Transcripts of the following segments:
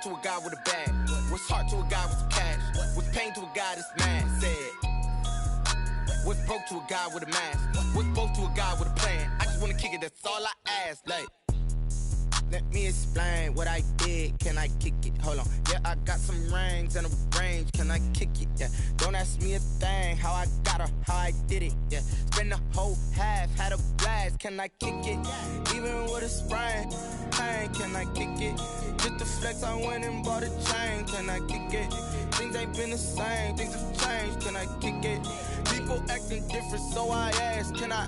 to a guy with a bag? What's heart to a guy with some cash? What's pain to a guy that's mad? Said. What's broke to a guy with a mask? What's both to a guy with a plan? I just wanna kick it, that's all I ask. Like, let me explain what I did. Can I kick it? Hold on. Yeah, I got some rings and a range. Can I kick it? Yeah. Don't ask me a thing. How I got her, how I did it. Yeah. Spend the whole half, had a blast. Can I kick it? Even with a sprain, pain. Can I kick it? Just the flex, I went and bought a chain. Can I kick it? Things ain't been the same. Things have changed. Can I kick it? People acting different, so I ask. Can I?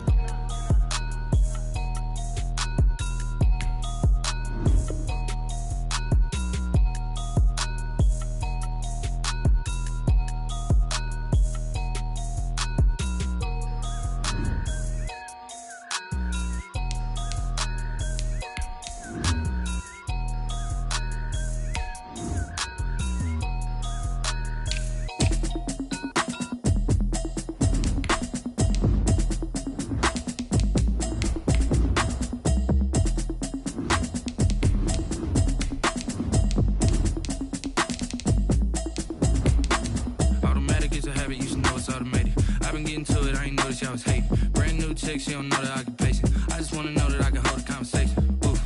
She don't know the occupation. I just wanna know that I can hold a conversation. Oof,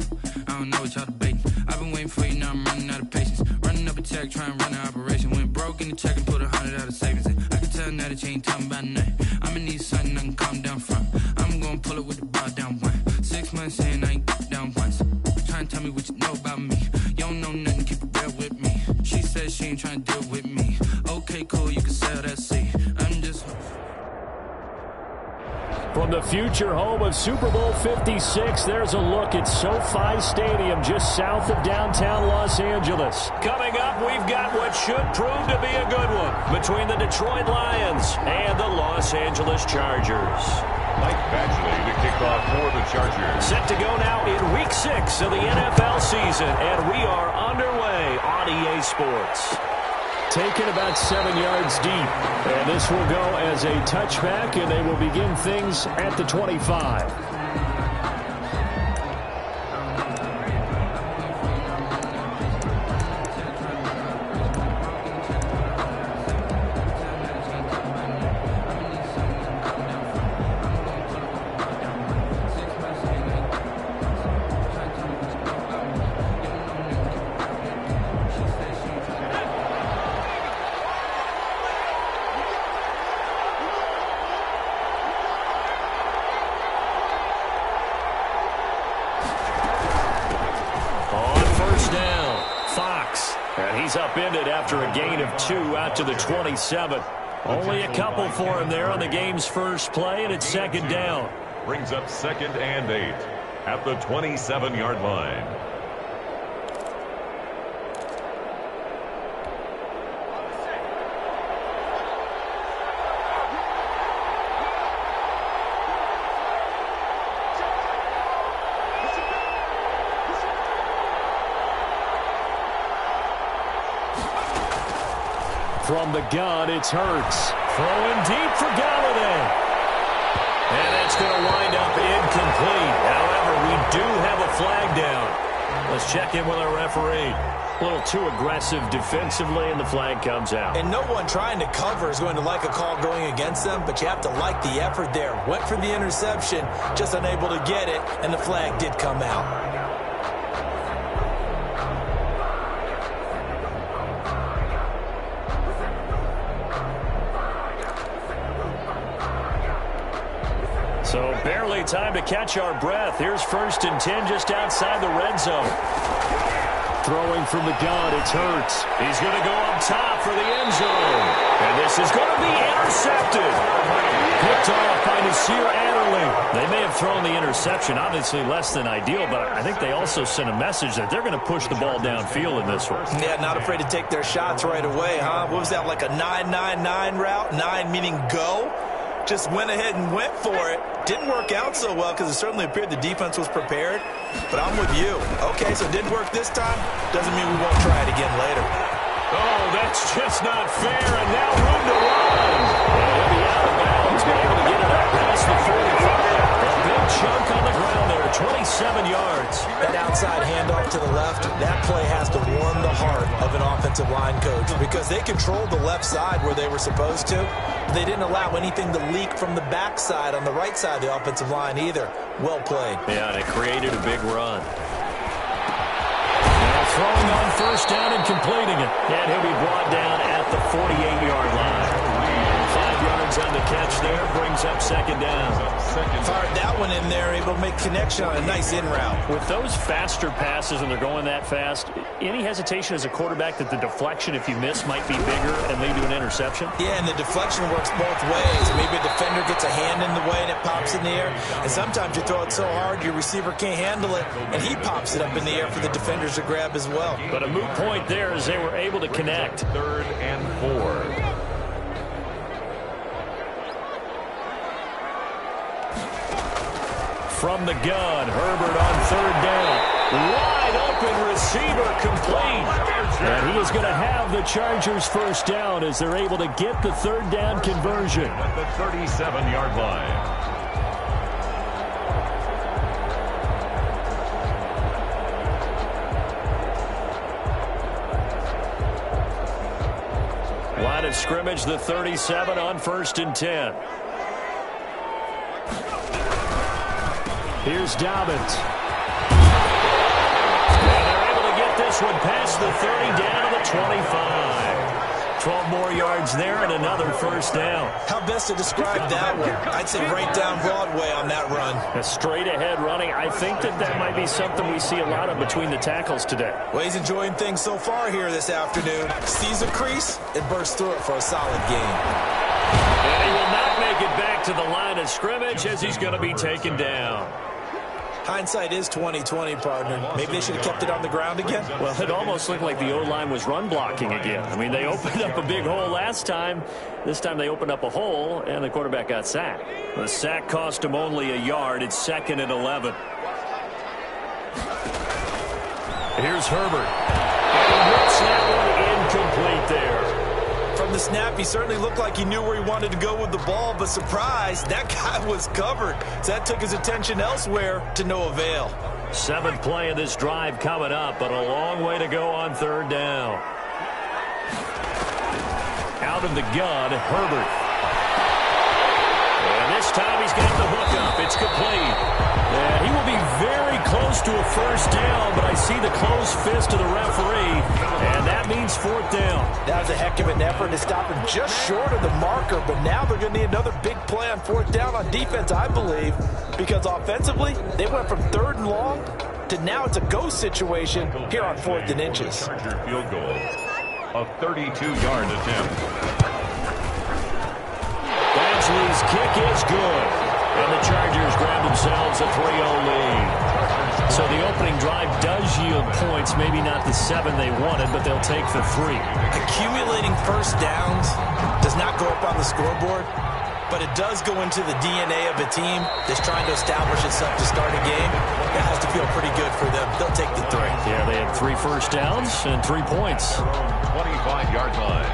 I don't know what y'all debating. I've been waiting for you, now I'm running out of patience. Running up a check, trying to run an operation. Went broke in the check and put 100 out of savings in. I can tell now that you ain't talking about nothing. I'ma need something I can calm down from. I'm gonna pull it with the bar down one. 6 months in, I ain't down once. Trying to tell me what you know about me. You don't know nothing, keep it real with me. She said she ain't trying to deal with me. Okay, cool, you can sell that seat. I'm just... From the future home of Super Bowl 56, there's a look at SoFi Stadium just south of downtown Los Angeles. Coming up, we've got what should prove to be a good one between the Detroit Lions and the Los Angeles Chargers. Mike Badgley to kick off for the Chargers. Set to go now in Week 6 of the NFL season, and we are underway on EA Sports. Taken about 7 yards deep. And this will go as a touchback, and they will begin things at the 25. Upended after a gain of 2 out to the 27. Only a couple for him there on the game's first play, and it's second down. Brings up 2nd and 8 at the 27-yard line. From the gun, it's Hurts. Throwing deep for Galladay. And that's going to wind up incomplete. However, we do have a flag down. Let's check in with our referee. A little too aggressive defensively, and the flag comes out. And no one trying to cover is going to like a call going against them, but you have to like the effort there. Went for the interception, just unable to get it, and the flag did come out. So barely time to catch our breath. Here's 1st and 10 just outside the red zone. Throwing from the gun, it's Hurts. He's going to go up top for the end zone. And this is going to be intercepted. Picked off by Nasir Adderley. They may have thrown the interception, obviously less than ideal, but I think they also sent a message that they're going to push the ball downfield in this one. Yeah, not afraid to take their shots right away, huh? What was that, like a 9-9-9 route? 9 meaning go? Just went ahead and went for it. Didn't work out so well because it certainly appeared the defense was prepared. But I'm with you. Okay, so it didn't work this time. Doesn't mean we won't try it again later. Oh, that's just not fair. And now room to run. And he'll be out of bounds. Be able to get it up past the 45. A big chunk on the ground there. 26 7 yards. That outside handoff to the left, that play has to warm the heart of an offensive line coach because they controlled the left side where they were supposed to. They didn't allow anything to leak from the backside on the right side of the offensive line either. Well played. Yeah, and it created a big run. Now throwing on first down and completing it. And he'll be brought down at the 48-yard line. 5 yards on the catch there, brings up second down. Fired that one in there, able to make connection on a nice in route. With those faster passes and they're going that fast, any hesitation as a quarterback that the deflection, if you miss, might be bigger and lead to an interception? Yeah, and the deflection works both ways. Maybe a defender gets a hand in the way and it pops in the air. And sometimes you throw it so hard your receiver can't handle it, and he pops it up in the air for the defenders to grab as well. But a moot point there as they were able to connect. 3rd and 4. From the gun, Herbert on 3rd down. Wide open receiver complete. And he is going to have the Chargers first down as they're able to get the 3rd down conversion. At the 37-yard line. Line of scrimmage, the 37 on 1st and 10. Here's Dobbins. And they're able to get this one past the 30 down to the 25. 12 more yards there and another first down. How best to describe that one? I'd say right down Broadway on that run. A straight ahead running. I think that might be something we see a lot of between the tackles today. Well, he's enjoying things so far here this afternoon. Sees a crease and bursts through it for a solid game. And he will not make it back to the line of scrimmage as he's going to be taken down. Hindsight is 20/20, partner. Maybe they should have kept it on the ground again. Well, it almost looked like the O-line was run blocking again. I mean, they opened up a big hole last time. This time they opened up a hole, and the quarterback got sacked. The sack cost him only a yard. It's 2nd and 11. Here's Herbert. And hits that one incomplete there. From the snap, he certainly looked like he knew where he wanted to go with the ball, but surprise, that guy was covered. So that took his attention elsewhere to no avail. 7th play of this drive coming up, but a long way to go on 3rd down. Out of the gun, Herbert. And this time he's got the hook up. It's complete. And he will be very close to a first down, but I see the closed fist of the referee, and that means 4th down. That was a heck of an effort to stop him just short of the marker, but now they're going to need another big play on 4th down on defense, I believe, because offensively, they went from 3rd and long to now it's a go situation here on 4th and inches. Charger field goal. A 32-yard attempt. Badgley's kick is good. And the Chargers grab themselves a 3-0 lead. So the opening drive does yield points, maybe not the 7 they wanted, but they'll take the 3. Accumulating first downs does not go up on the scoreboard, but it does go into the DNA of a team that's trying to establish itself to start a game. That has to feel pretty good for them. They'll take the 3. Yeah, they had 3 first downs and 3 points. 25-yard line.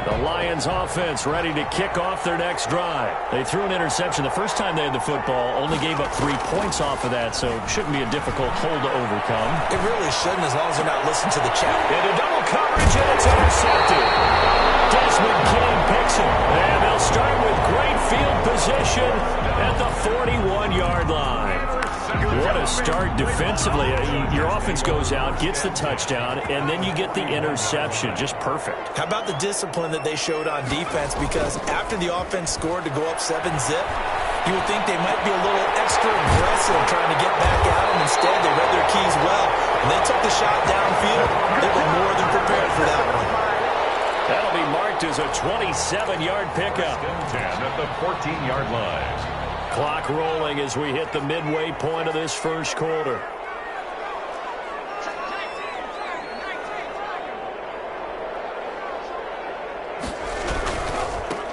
The Lions offense ready to kick off their next drive. They threw an interception the first time they had the football, only gave up 3 points off of that, so it shouldn't be a difficult hole to overcome. It really shouldn't, as long as they're not listening to the chat. Into double coverage, and it's intercepted. Desmond King picks it, and they'll start with great field position at the 41-yard line. What a start defensively. Your offense goes out, gets the touchdown, and then you get the interception. Just perfect. How about the discipline that they showed on defense? Because after the offense scored to go up 7-zip, you would think they might be a little extra aggressive trying to get back at them. Instead, they read their keys well, and they took the shot downfield. They were more than prepared for that one. That'll be marked as a 27-yard pickup. 10 at the 14-yard line. Clock rolling as we hit the midway point of this first quarter.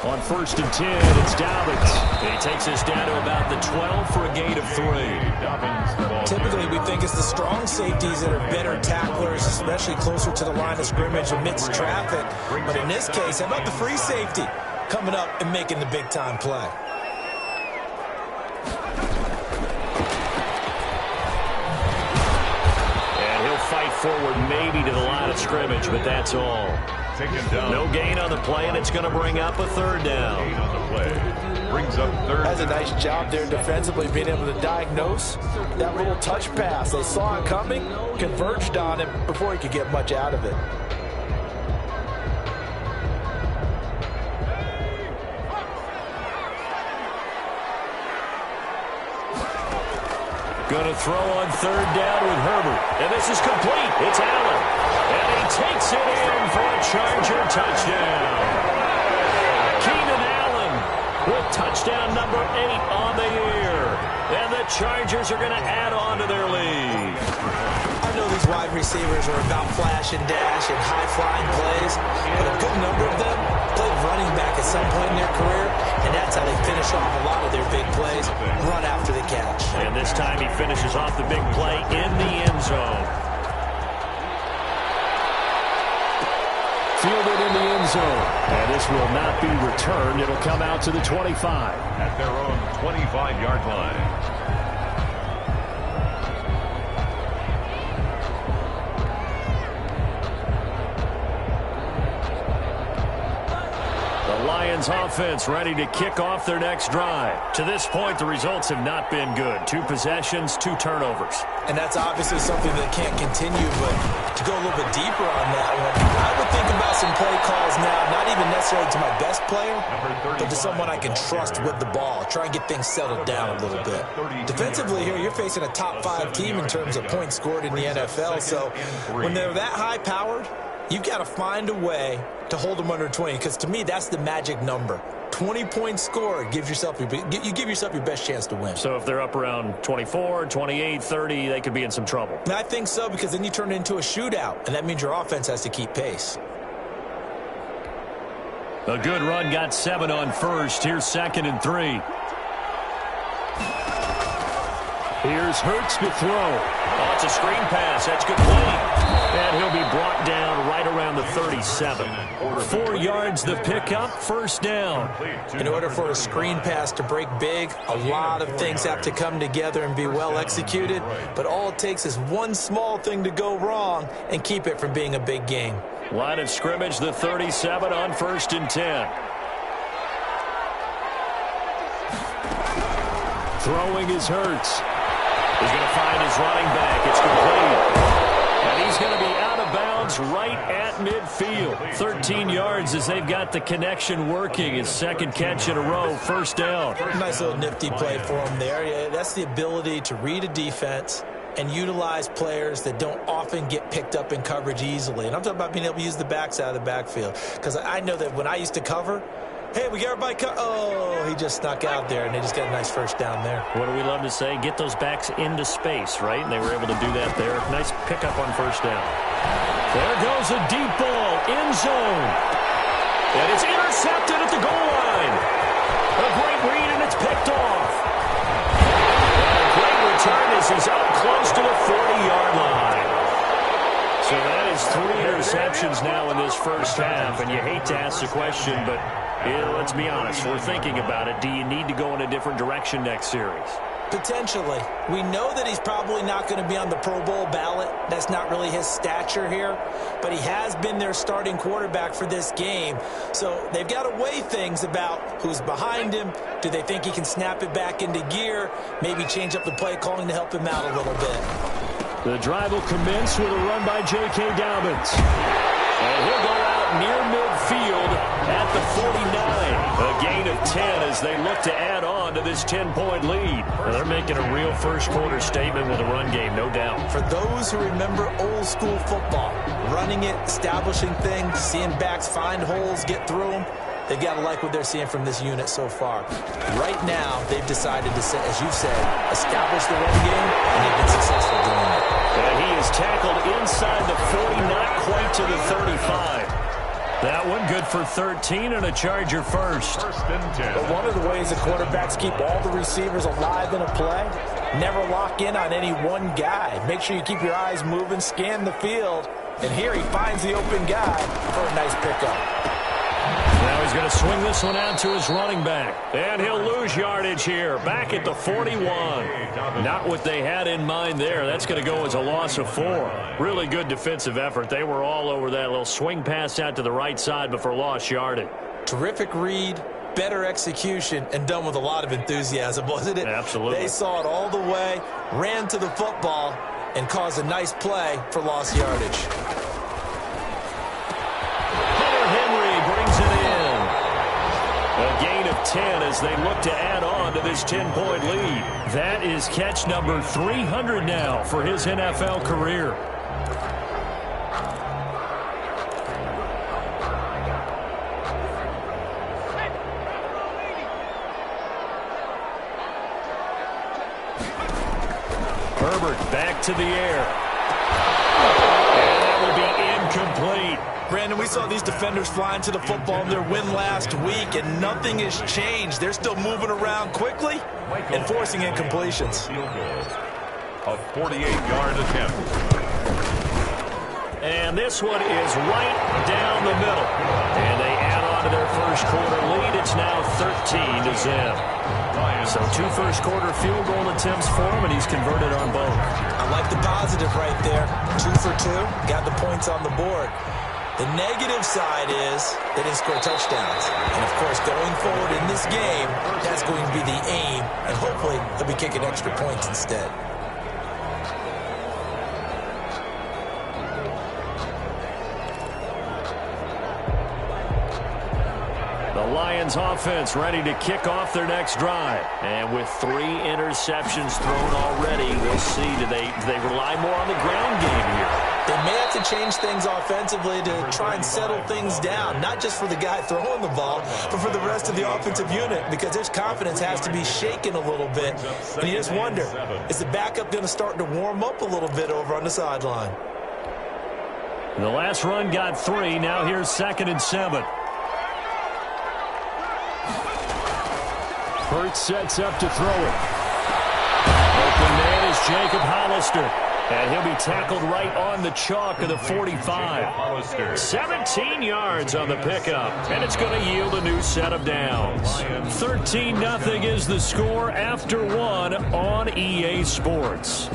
On 1st and 10, it's Dobbins. He takes us down to about the 12 for a gain of 3. Typically, we think it's the strong safeties that are better tacklers, especially closer to the line of scrimmage amidst traffic. But in this case, how about the free safety? coming up and making the big-time play. And he'll fight forward maybe to the line of scrimmage, but that's all. No gain on the play, and it's going to bring up a third down. Gain on the play. Brings up third. That's a nice job there defensively, being able to diagnose that little touch pass. They saw it coming, converged on him before he could get much out of it. Going to throw on third down with Herbert. And this is complete. It's Allen. And he takes it in for a Charger touchdown. Keenan Allen with touchdown number 8 on the year. And the Chargers are going to add on to their lead. I know these wide receivers are about flash and dash and high-flying plays, but a good number of them played running back at some point in their career, and that's how they finish off a lot of their big plays, run after the catch. And this time he finishes off the big play in the end zone. Fielded in the end zone. And this will not be returned. It'll come out to the 25. At their own 25-yard line. Lions offense ready to kick off their next drive. To this point, the results have not been good. 2 possessions, 2 turnovers. And that's obviously something that can't continue, but to go a little bit deeper on that one, I would think about some play calls now, not even necessarily to my best player, but to someone I can trust with the ball. Try and get things settled down a little bit. Defensively here, you're facing a top 5 team in terms of points scored in the NFL, so when they're that high-powered, you've got to find a way to hold them under 20, because to me, that's the magic number. 20 points scored, you give yourself your best chance to win. So if they're up around 24, 28, 30, they could be in some trouble. And I think so, because then you turn it into a shootout, and that means your offense has to keep pace. A good run got 7 on first. Here's 2nd and 3. Here's Hurts to throw. Oh, it's a screen pass. That's good play. And he'll be brought down right around the 37. 4 yards the pickup, first down. In order for a screen pass to break big, a lot of things have to come together and be well executed. But all it takes is one small thing to go wrong and keep it from being a big game. Line of scrimmage, the 37 on 1st and 10. Throwing is Hurts. He's going to find his running back. It's complete. And he's going to be out of bounds right at midfield. 13 yards as they've got the connection working. His 2nd catch in a row, first down. Nice little nifty play for him there. Yeah, that's the ability to read a defense and utilize players that don't often get picked up in coverage easily. And I'm talking about being able to use the backs out of the backfield. Because I know that when I used to cover, hey, we got everybody oh, he just snuck out there, and they just got a nice first down there. What do we love to say? Get those backs into space, right? And they were able to do that there. Nice pickup on first down. There goes a deep ball, end zone. And it's intercepted at the goal line. A great read, and it's picked off. And a great return as he's up close to the 40-yard line. So that is 3 interceptions now in this first half, and you hate to ask the question, but let's be honest, we're thinking about it. Do you need to go in a different direction next series? Potentially. We know that he's probably not going to be on the Pro Bowl ballot. That's not really his stature here, but he has been their starting quarterback for this game. So they've got to weigh things about who's behind him. Do they think he can snap it back into gear? Maybe change up the play calling to help him out a little bit. The drive will commence with a run by J.K. Dobbins. And he'll go out near midfield at the 49. A gain of 10 as they look to add on to this 10-point lead. Well, they're making a real first-quarter statement with a run game, no doubt. For those who remember old-school football, running it, establishing things, seeing backs find holes, get through them, they've got to like what they're seeing from this unit so far. Right now, they've decided to, as you said, establish the run game, and they've been successful doing it. And he is tackled inside the 40, not quite to the 35. That one good for 13 and a Charger first. First and 10. But one of the ways the quarterbacks keep all the receivers alive in a play, never lock in on any one guy. Make sure you keep your eyes moving, scan the field, and here he finds the open guy for a nice pickup. Now he's going to swing this one out to his running back. And he'll lose yardage here. Back at the 41. Not what they had in mind there. That's going to go as a loss of 4. Really good defensive effort. They were all over that little swing pass out to the right side before lost yardage. Terrific read, better execution, and done with a lot of enthusiasm, wasn't it? Absolutely. They saw it all the way, ran to the football, and caused a nice play for lost yardage. Hunter Henry brings it in. A gain of 10 as they look to add on to this 10-point lead. That is catch number 300 now for his NFL career. Herbert back to the air. And that will be incomplete. Brandon, we saw these defenders flying to the football in their win last week, and nothing has changed. They're still moving around quickly and forcing incompletions. A 48-yard attempt. And this one is right down the middle. And they add on to their first quarter lead. It's now 13-0. So 2 first-quarter field goal attempts for him, and he's converted on both. I like the positive right there. 2 for 2, got the points on the board. The negative side is they didn't score touchdowns. And, of course, going forward in this game, that's going to be the aim, and hopefully they'll be kicking extra points instead. The Lions offense ready to kick off their next drive. And with 3 interceptions thrown already, we'll see, do they rely more on the ground game here? They may have to change things offensively to try and settle things down, not just for the guy throwing the ball, but for the rest of the offensive unit, because his confidence has to be shaken a little bit. And you just wonder, is the backup going to start to warm up a little bit over on the sideline? The last run got 3. Now here's 2nd and 7. Hurts sets up to throw it. Open man is Jacob Hollister. And he'll be tackled right on the chalk of the 45. 17 yards on the pickup. And it's going to yield a new set of downs. 13-0 is the score after 1 on EA Sports.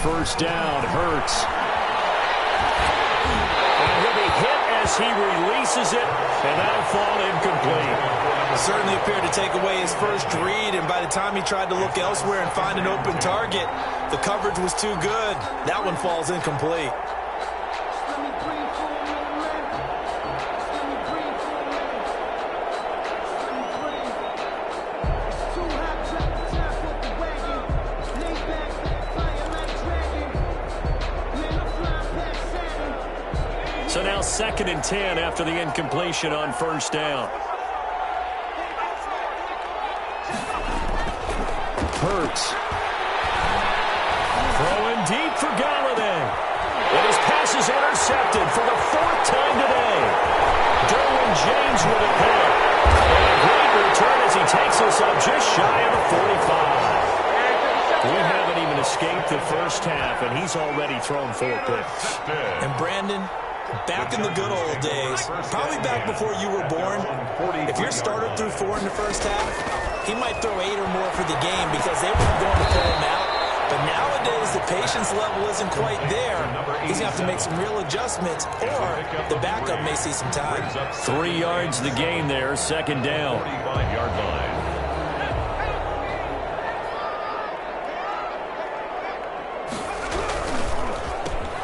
First down, Hurts. And he'll be hit as he releases it, and that'll fall incomplete. Certainly appeared to take away his first read, and by the time he tried to look elsewhere and find an open target, the coverage was too good. That one falls incomplete. So now 2nd and 10 after the incompletion on first down. Hurts. Throwing deep for Galladay. And his pass is intercepted for the 4th time today. Derwin James with a pick. And a great return as he takes us up just shy of the 45. We haven't even escaped the first half, and he's already thrown 4 picks. And Brandon, back in the good old days, probably back before you were born, if your starter threw 4 in the first half, he might throw 8 or more for the game because they weren't going to pull him out. But nowadays, the patience level isn't quite there. He's going to have to make some real adjustments, or the backup may see some time. 3 yards the gain there, 2nd down. 45-yard line.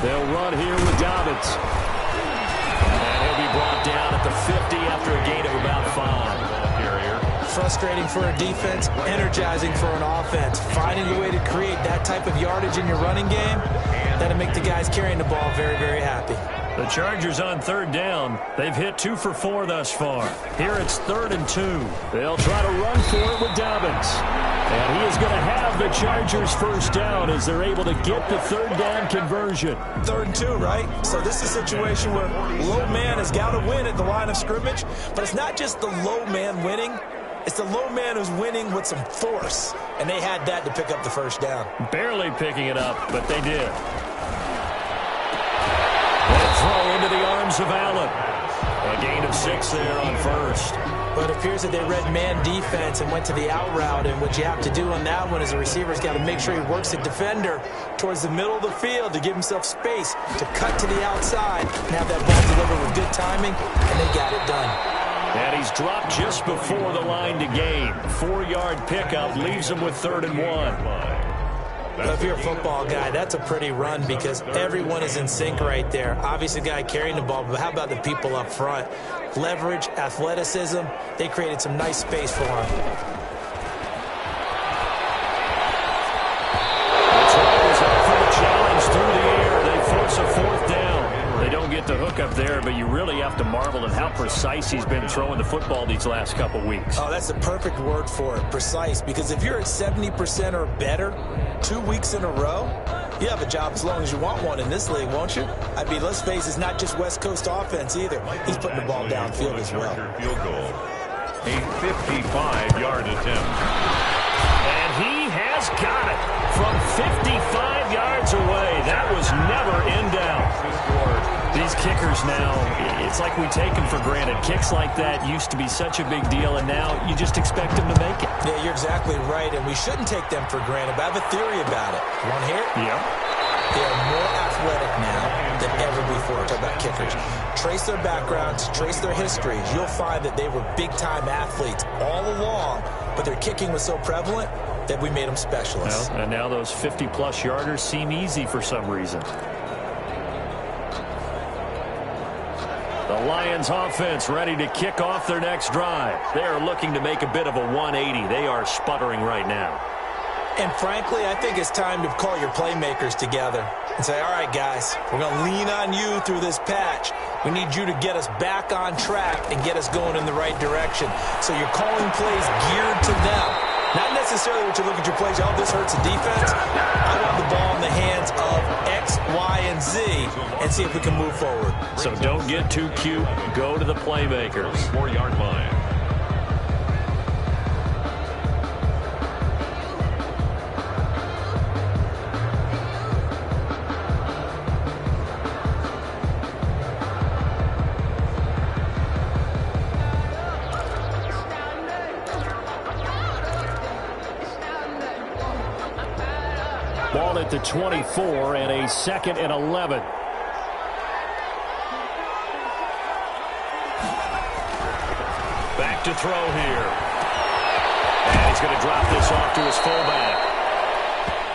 They'll run here with Dobbins. And he'll be brought down at the 50 after a gain of about 5. Frustrating for a defense, energizing for an offense. Finding a way to create that type of yardage in your running game, that'll make the guys carrying the ball very, very happy. The Chargers on third down. They've hit 2 for 4 thus far. Here it's 3rd and 2. They'll try to run for it with Dobbins. And he is going to have the Chargers first down as they're able to get the 3rd down conversion. 3rd and 2, right? So this is a situation where low man has got to win at the line of scrimmage. But it's not just the low man winning. It's the low man who's winning with some force. And they had that to pick up the first down. Barely picking it up, but they did. Throw into the arms of Allen. A gain of 6 there on first. But it appears that they read man defense and went to the out route. And what you have to do on that one is the receiver's got to make sure he works the defender towards the middle of the field to give himself space to cut to the outside and have that ball delivered with good timing, and they got it done. And he's dropped just before the line to gain. 4-yard pickup leaves him with 3rd and 1. Well, if you're a football guy, that's a pretty run because everyone is in sync right there. Obviously, the guy carrying the ball, but how about the people up front? Leverage, athleticism, they created some nice space for him. The Chargers up for the challenge through the air. They force a 4th down. They don't get the hook up there, but you really have to marvel at how precise he's been throwing the football these last couple weeks. Oh, that's the perfect word for it, precise, because if you're at 70% or better 2 weeks in a row, you have a job as long as you want one in this league, won't you? I mean, let's face it, it's not just West Coast offense either. He's putting the ball downfield as well. Field goal. A 55-yard attempt. And he has got it from 55 yards away. That was never in doubt. These kickers now, it's like we take them for granted. Kicks like that used to be such a big deal, and now you just expect them to make it. Yeah, you're exactly right, and we shouldn't take them for granted, but I have a theory about it. You want to hear it? Yeah. They are more athletic now than ever before. Talk about kickers. Trace their backgrounds, trace their histories. You'll find that they were big-time athletes all along, but their kicking was so prevalent that we made them specialists. Well, and now those 50-plus yarders seem easy for some reason. The Lions offense ready to kick off their next drive. They are looking to make a bit of a 180. They are sputtering right now. And frankly, I think it's time to call your playmakers together and say, all right, guys, we're going to lean on you through this patch. We need you to get us back on track and get us going in the right direction. So you're calling plays geared to them. Not necessarily what you look at your plays, oh, this hurts the defense. I want the ball in the hands of X, Y, and Z and see if we can move forward. So don't get too cute. Go to the playmakers. 4-yard line. Ball at the 24 and a 2nd and 11. Back to throw here. And he's going to drop this off to his fullback.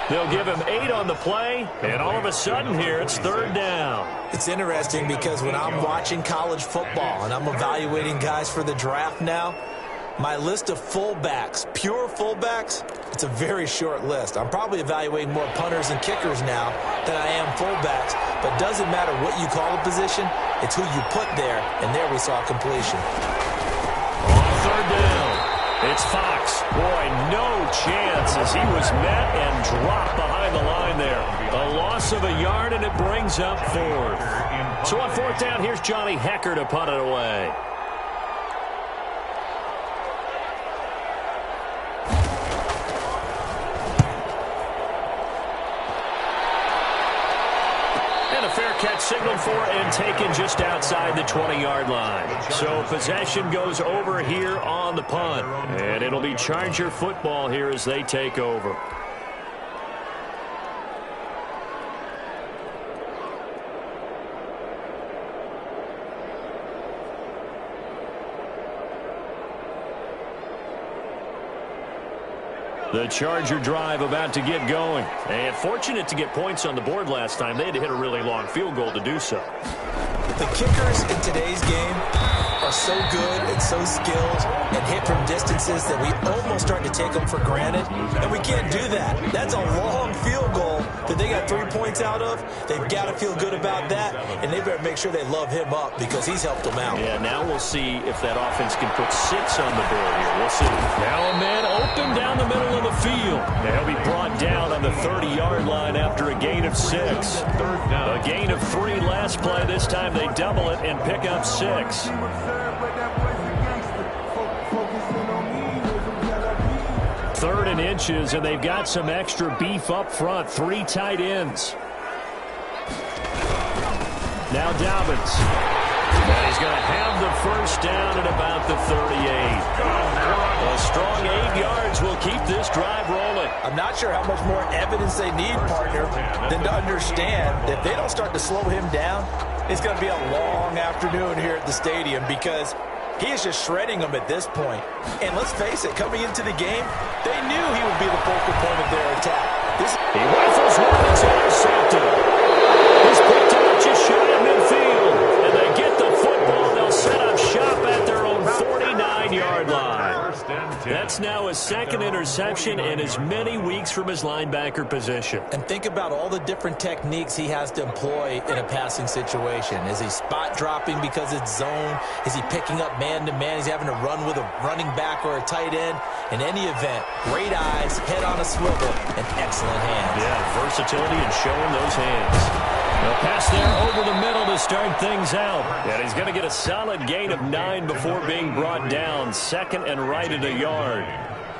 They'll give him 8 on the play, and all of a sudden here it's 3rd down. It's interesting because when I'm watching college football and I'm evaluating guys for the draft now, my list of fullbacks, pure fullbacks, it's a very short list. I'm probably evaluating more punters and kickers now than I am fullbacks. But it doesn't matter what you call a position, it's who you put there. And there we saw completion. On 3rd down, it's Fox. Boy, no chance as he was met and dropped behind the line there. A loss of a yard, and it brings up 4th. So on 4th down, here's Johnny Hekker to punt it away. Catch signaled for and taken just outside the 20-yard line. So possession goes over here on the punt. And it'll be Charger football here as they take over. The Charger drive about to get going. And fortunate to get points on the board last time. They had to hit a really long field goal to do so. The kickers in today's game are are so good and so skilled and hit from distances that we almost start to take them for granted, and we can't do that. That's a long field goal that they got 3 points out of. They've got to feel good about that, and they better make sure they love him up because he's helped them out. Yeah, now we'll see if that offense can put 6 on the board here. We'll see. Now a man open down the middle of the field. And he'll be brought down on the 30-yard line after a gain of 6. A gain of 3 last play. This time they double it and pick up 6. Third and inches, and they've got some extra beef up front. 3 tight ends. Now Dobbins. And he's going to have the first down at about the 38. A strong 8 yards will keep this drive rolling. I'm not sure how much more evidence they need, partner, than to understand that if they don't start to slow him down, it's going to be a long afternoon here at the stadium because he is just shredding them at this point. And let's face it, coming into the game, they knew he would be the focal point of their attack. He rifles one that's intercepted. He's picked up just shy of midfield. And they get the football. They'll set up shop at their own 49-yard line. That's now his second interception in as many weeks from his linebacker position. And think about all the different techniques he has to employ in a passing situation. Is he spot dropping because it's zone? Is he picking up man-to-man? Is he having to run with a running back or a tight end? In any event, great eyes, head on a swivel, and excellent hands. Yeah, versatility and showing those hands. They'll pass there over the middle to start things out. And he's going to get a solid gain of 9 before being brought down. Second and right at a yard.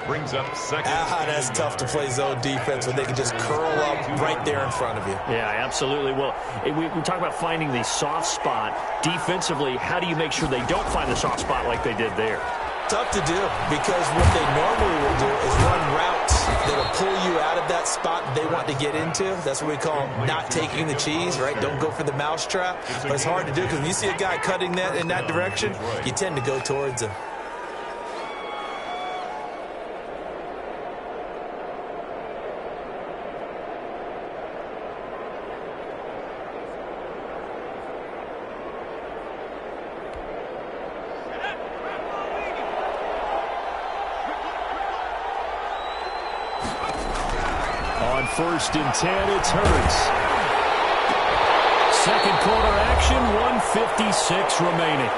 Brings up second. That's tough to play zone defense when they can just curl up right there in front of you. Yeah, absolutely. Well, we talk about finding the soft spot. Defensively, how do you make sure they don't find the soft spot like they did there? Tough to do because what they normally will do is run routes that will pull you out of that spot they want to get into. That's what we call not taking the cheese, right? Don't go for the mousetrap. But it's hard to do because when you see a guy cutting that in that direction, you tend to go towards him. First and 10, it's Hurts. Second quarter action, 1:56 remaining.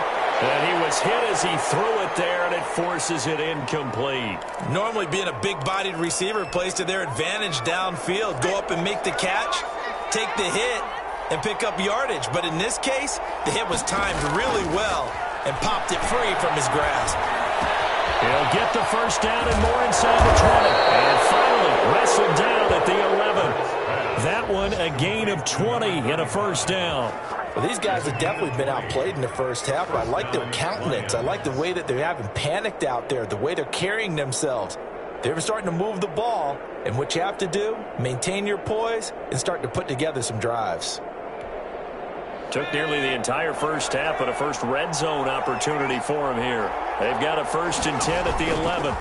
And he was hit as he threw it there, and it forces it incomplete. Normally being a big-bodied receiver plays to their advantage downfield. Go up and make the catch, take the hit, and pick up yardage. But in this case, the hit was timed really well and popped it free from his grasp. He'll get the first down and more inside the 20. And finally wrestled down at the 11. That one a gain of 20 and a first down. Well, these guys have definitely been outplayed in the first half. I like their countenance. I like the way that they haven't panicked out there, the way they're carrying themselves. They're starting to move the ball. And what you have to do, maintain your poise and start to put together some drives. Took nearly the entire first half, but a first red zone opportunity for him here. They've got a first and 10 at the 11.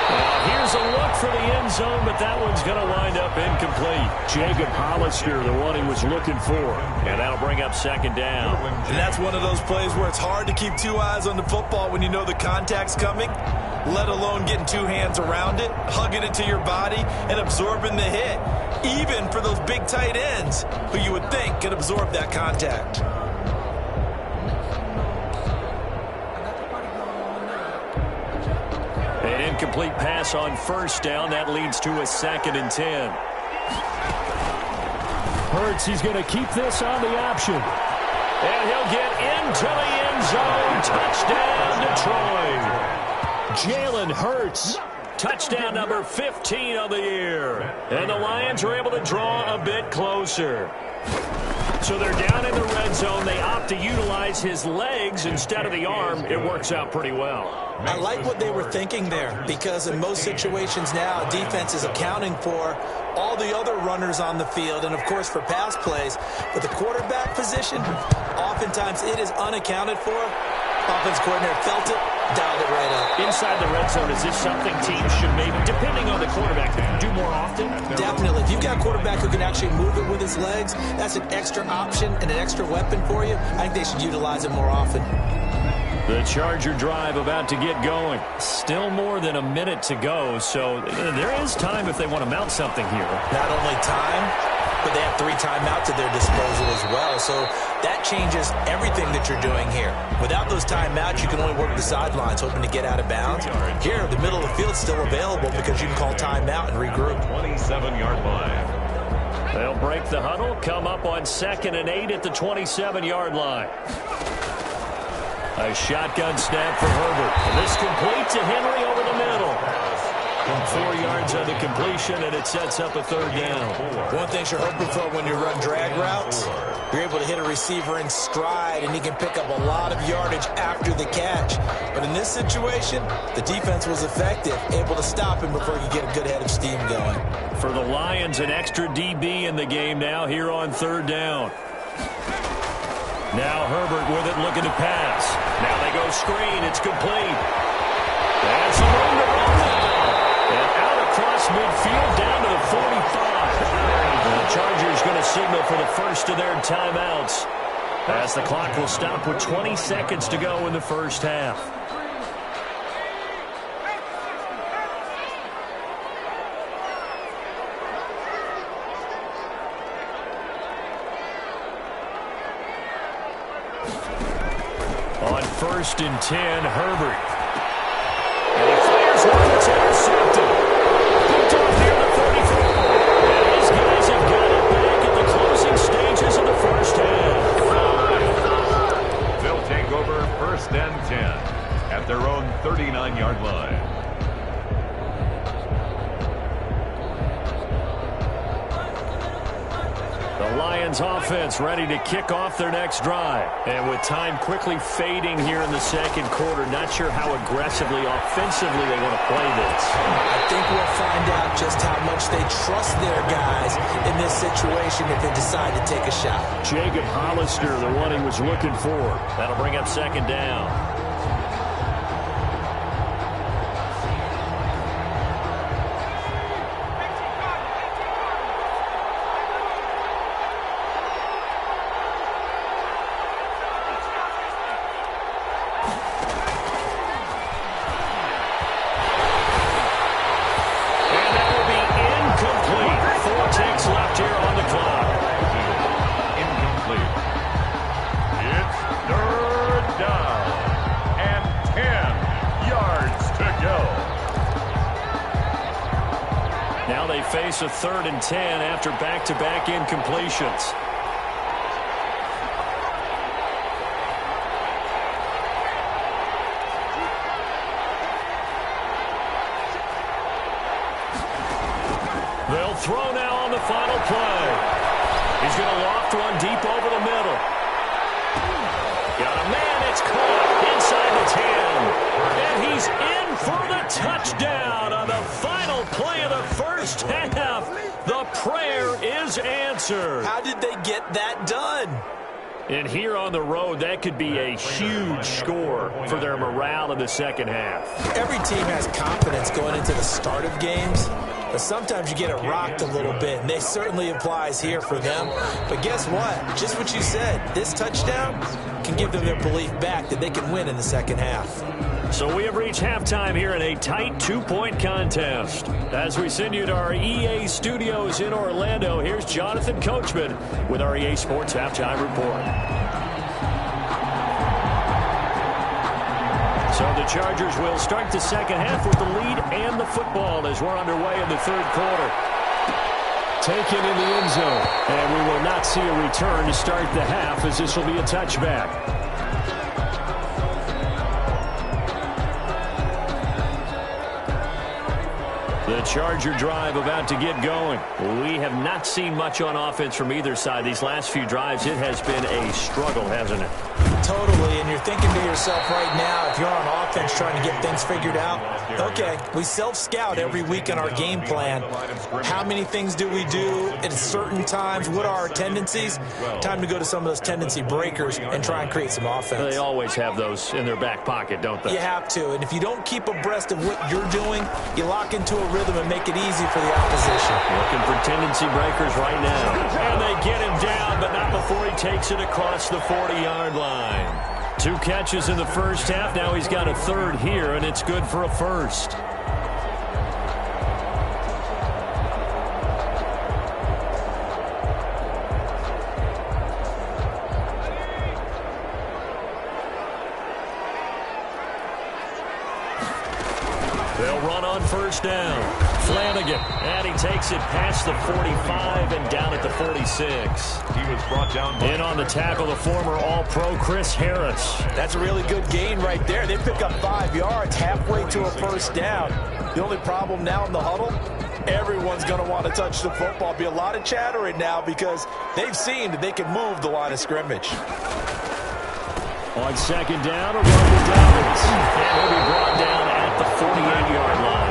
Now here's a look for the end zone, but that one's going to wind up incomplete. Jacob Hollister, the one he was looking for. And that'll bring up second down. And that's one of those plays where it's hard to keep 2 eyes on the football when you know the contact's coming, let alone getting 2 hands around it, hugging it to your body, and absorbing the hit. Even for those big tight ends who you would think could absorb that contact. An incomplete pass on first down. That leads to a second and 10. Hurts, he's going to keep this on the option. And he'll get into the end zone. Touchdown, Detroit. Jalen Hurts. Touchdown number 15 on the year. And the Lions are able to draw a bit closer. So they're down in the red zone. They opt to utilize his legs instead of the arm. It works out pretty well. I like what they were thinking there because in most situations now, defense is accounting for all the other runners on the field and, of course, for pass plays. But the quarterback position, oftentimes it is unaccounted for. Offense coordinator felt it, dialed it right up. Inside the red zone, is this something teams should maybe, depending on the quarterback, do more often? Definitely. If you've got a quarterback who can actually move it with his legs, that's an extra option and an extra weapon for you. I think they should utilize it more often. The Charger drive about to get going. Still more than a minute to go, so there is time if they want to mount something here. Not only time, but they have 3 timeouts at their disposal as well. So that changes everything that you're doing here. Without those timeouts, you can only work the sidelines, hoping to get out of bounds. Here, the middle of the field is still available because you can call timeout and regroup. 27-yard line. They'll break the huddle, come up on 2nd and 8 at the 27-yard line. A shotgun snap for Herbert. This complete to Henry over the middle. 4 yards on the completion, and it sets up a 3rd down. One thing you're hoping for when you run drag routes, you're able to hit a receiver in stride, and he can pick up a lot of yardage after the catch. But in this situation, the defense was effective, able to stop him before he could get a good head of steam going. For the Lions, an extra DB in the game now here on 3rd down. Now Herbert with it, looking to pass. Now they go screen. It's complete. And some room to run now. And out across midfield down to the 45. The Chargers going to signal for the first of their timeouts as the clock will stop with 20 seconds to go in the first half. On 1st and 10, Herbert. And he fires one that's intercepted. Picked off near the 34. And these guys have got it back at the closing stages of the first half. They'll take over 1st and 10 at their own 39-yard line. The Lions offense ready to kick off their next drive. And with time quickly fading here in the 2nd quarter, not sure how aggressively, offensively they want to play this. I think we'll find out just how much they trust their guys in this situation if they decide to take a shot. Jacob Hollister, the one he was looking for. That'll bring up 2nd down. Face a 3rd and 10 after back-to-back incompletions. They'll throw now on the final play. He's going to loft one deep over the middle. Got a man, it's caught inside the 10. And he's in for the touchdown on the final play of the first half. The prayer is answered. How did they get that done? And here on the road, that could be a huge score for their morale in the 2nd half. Every team has confidence going into the start of games, but sometimes you get it rocked a little bit, and this certainly applies here for them. But guess what? Just what you said, this touchdown can give them their belief back that they can win in the 2nd half. So we have reached halftime here in a tight 2-point contest. As we send you to our EA studios in Orlando, here's Jonathan Coachman with our EA Sports Halftime Report. So the Chargers will start the 2nd half with the lead and the football as we're underway in the 3rd quarter. Taken in the end zone, and we will not see a return to start the half as this will be a touchback. The Charger drive about to get going. We have not seen much on offense from either side. These last few drives, it has been a struggle, hasn't it? Totally, and you're thinking to yourself right now, if you're on offense trying to get things figured out, okay, we self-scout every week in our game plan. How many things do we do at certain times? What are our tendencies? Time to go to some of those tendency breakers and try and create some offense. They always have those in their back pocket, don't they? You have to, and if you don't keep abreast of what you're doing, you lock into a rhythm and make it easy for the opposition. Looking for tendency breakers right now. And they get him down, but not before he takes it across the 40-yard line. 2 catches in the first half. Now he's got a third here, and it's good for a first. They'll run on first down. Flanagan, and he takes it past the 45 and down at the 46. He was brought down. In on the tackle, the former All-Pro Chris Harris. That's a really good gain right there. They pick up 5 yards halfway to a first down. The only problem now in the huddle, everyone's going to want to touch the football. Be a lot of chatter right now because they've seen that they can move the line of scrimmage. On second down, a run to Dobbins. And he'll be brought down at the 48-yard line.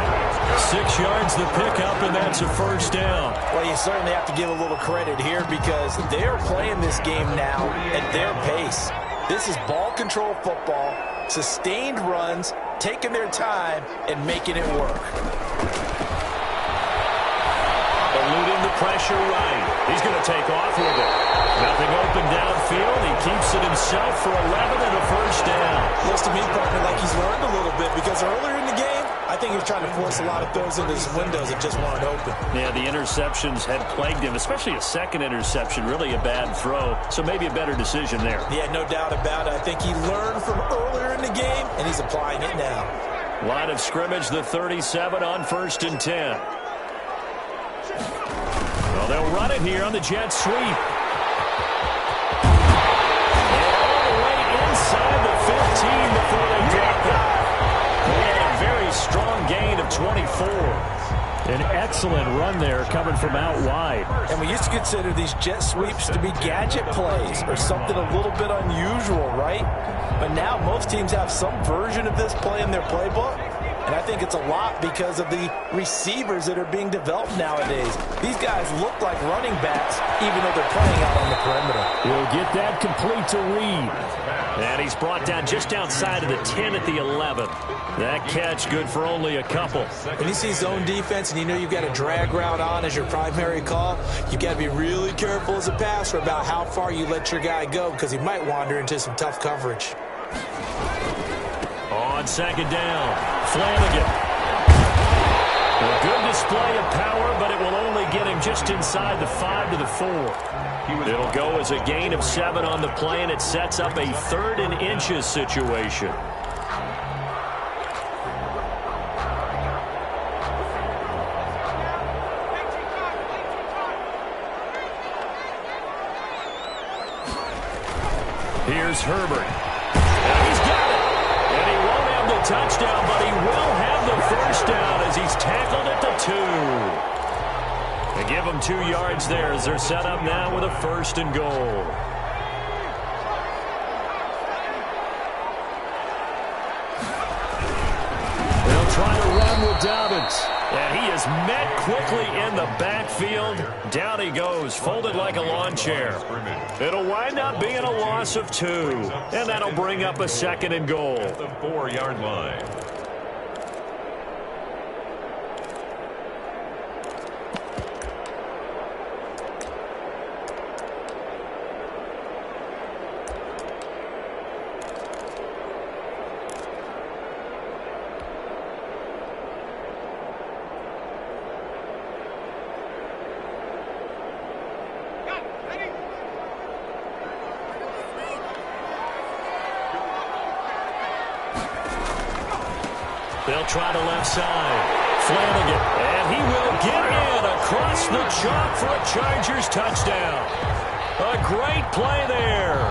6 yards the pickup, and that's a first down. Well, you certainly have to give a little credit here because they're playing this game now at their pace. This is ball control football, sustained runs, taking their time, and making it work. Eluding the pressure right. He's going to take off with it. Nothing open downfield. He keeps it himself for 11 and a first down. Looks to me, partner, like he's learned a little bit because earlier in the game, I think he was trying to force a lot of throws into his windows and just wanted open. Yeah, the interceptions had plagued him, especially a second interception, really a bad throw. So maybe a better decision there. Yeah, no doubt about it. I think he learned from earlier in the game, and he's applying it now. Line of scrimmage, the 37 on 1st and 10. Well, they'll run it here on the jet sweep. And all the way inside the 15 before they drop it. And a very strong gain of 24. An excellent run there coming from out wide. And we used to consider these jet sweeps to be gadget plays or something a little bit unusual, right? But now most teams have some version of this play in their playbook. And I think it's a lot because of the receivers that are being developed nowadays. These guys look like running backs, even though they're playing out on the perimeter. We'll get that complete to Reed. And he's brought down just outside of the 10 at the 11. That catch good for only a couple. When you see zone defense and you know you've got a drag route on as your primary call, you've got to be really careful as a passer about how far you let your guy go because he might wander into some tough coverage. On second down, Flanagan. A good display of power, but it will only get him just inside the 5 to the 4. It'll go as a gain of 7 on the play, and it sets up a 3rd and inches situation. Here's Herbert. And he's got it. And he won't have the touchdown, but he will have the first down as he's tackled at the 2. They give him 2 yards there as they're set up now with a 1st and goal. They'll try to run with Dobbins. And he is met quickly in the backfield. Down he goes, folded like a lawn chair. It'll wind up being a loss of 2. And that'll bring up a 2nd and goal. At the 4-yard line. They'll try to left side. Flanagan, and he will get in across the chalk for a Chargers touchdown. A great play there.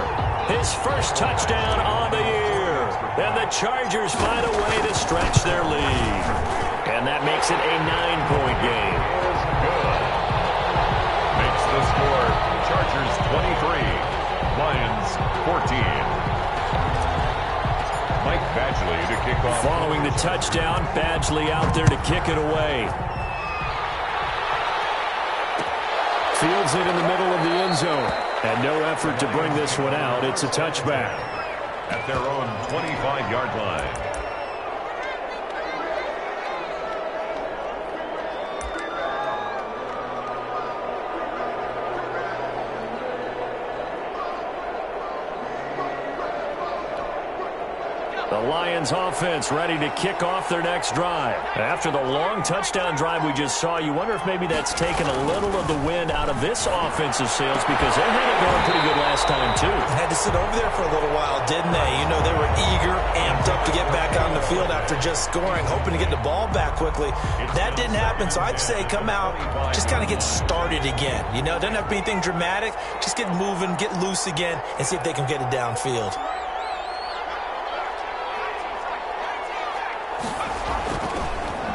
His first touchdown on the year. And the Chargers find a way to stretch their lead. And that makes it a 9-point game. Good. Makes the score Chargers 23, Lions 14. Mike Badgley to kick off. Following the touchdown, Badgley out there to kick it away. Fields it in the middle of the end zone. And no effort to bring this one out. It's a touchback. At their own 25-yard line. The Lions offense ready to kick off their next drive. After the long touchdown drive we just saw, you wonder if maybe that's taken a little of the wind out of this offensive sails, because they had it going pretty good last time too. Had to sit over there for a little while, didn't they? You know, they were eager, amped up to get back on the field after just scoring, hoping to get the ball back quickly. That didn't happen, so I'd say come out, just kind of get started again. You know, doesn't have to be anything dramatic. Just get moving, get loose again, and see if they can get it downfield.